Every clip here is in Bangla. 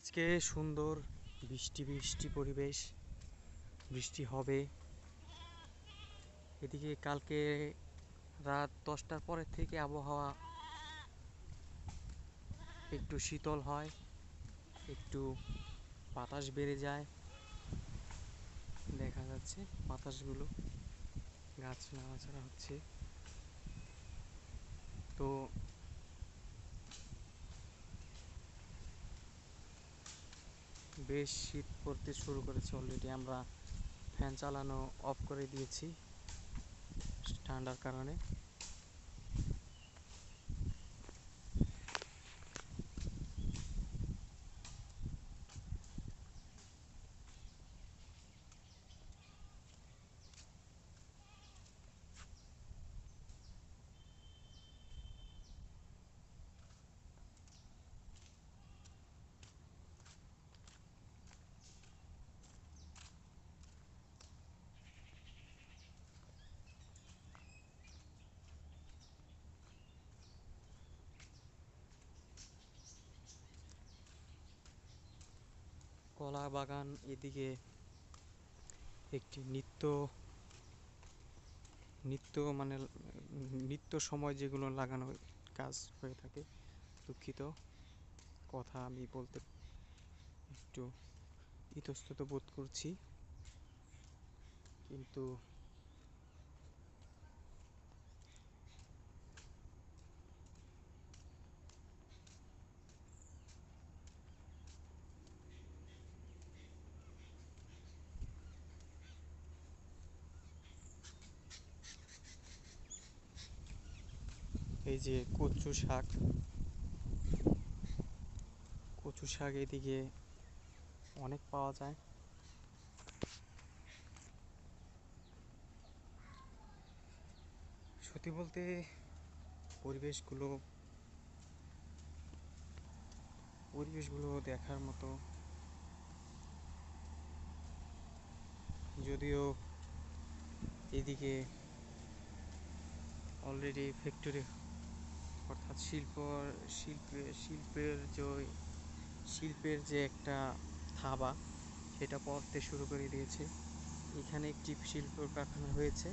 আজকে সুন্দর বৃষ্টি বৃষ্টি পরিবেশ, বৃষ্টি হবে। এদিকে কালকে রাত 10টার পরের থেকে আবহাওয়া একটু শীতল হয়, একটু বাতাস বেড়ে যায়। দেখা যাচ্ছে বাতাসগুলো, গাছ নাড়াচাড়া হচ্ছে। তো বেশ শীত পড়তে শুরু করেছে অলরেডি। আমরা ফ্যান চালানো অফ করে দিয়েছি ঠান্ডার কারণে। কলা বাগান এদিকে একটি নিত্য মানে নিত্য সময় যেগুলো লাগানো কাজ হয়ে থাকে। দুঃখিত, কথা আমি বলতে একটু ইতস্তত বোধ করছি, কিন্তু এই যে কচু শাক এদিকে অনেক পাওয়া যায়। সত্যি বলতে পরিবেশগুলো দেখার মতো। যদিও এদিকে অলরেডি ফ্যাক্টরি, অর্থাৎ শিল্পের যে একটা থাবা, সেটা পড়তে শুরু করে দিয়েছে। এখানে একটি শিল্প কারখানা হয়েছে,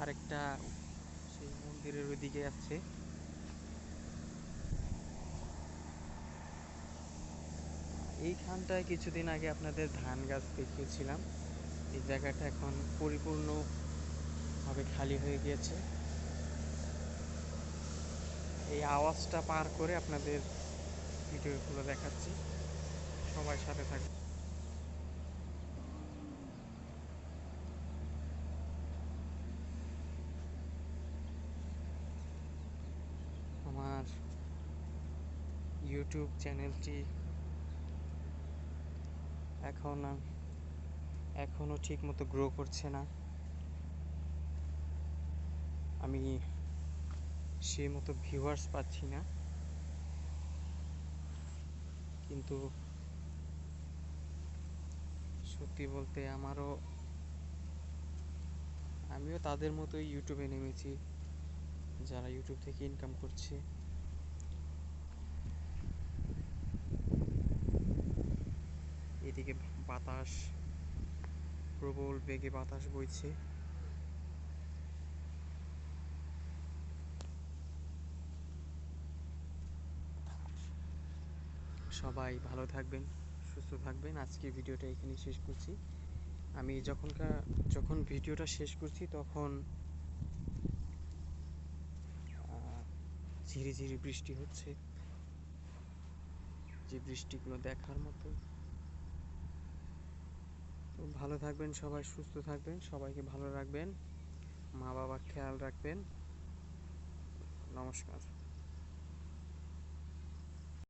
আরেকটা সেই মন্দিরের ওইদিকে আছে। এইখানটায় কিছুদিন আগে আপনাদের ধান গাছ দেখিয়েছিলাম। এই জায়গাটা এখন পরিপূর্ণভাবে খালি হয়ে গিয়েছে। এই আওয়াজটা পার করে আপনাদের ভিডিওগুলো দেখাচ্ছি, সবাই সাথে থাকবে। আমার ইউটিউব চ্যানেলটি এখনও ঠিক মতো গ্রো করছে না। আমি সেই মতো ভিউয়ার্স পাচ্ছি না, কিন্তু সত্যি বলতে আমিও তাদের মতোই ইউটিউবে নেমেছি, যারা ইউটিউব থেকে ইনকাম করছে। এদিকে প্রবল বেগে বাতাস বইছে। সবাই ভালো থাকবেন, সুস্থ থাকবেন। আজকে ভিডিওটা এখানেই শেষ করছি। আমি যখন ভিডিওটা শেষ করছি তখন ঝিরিঝিরি বৃষ্টি হচ্ছে, যে বৃষ্টিগুলো দেখার মতো। তো ভালো থাকবেন সবাই, সুস্থ থাকবেন, সবাইকে ভালো রাখবেন, মা বাবার খেয়াল রাখবেন। নমস্কার।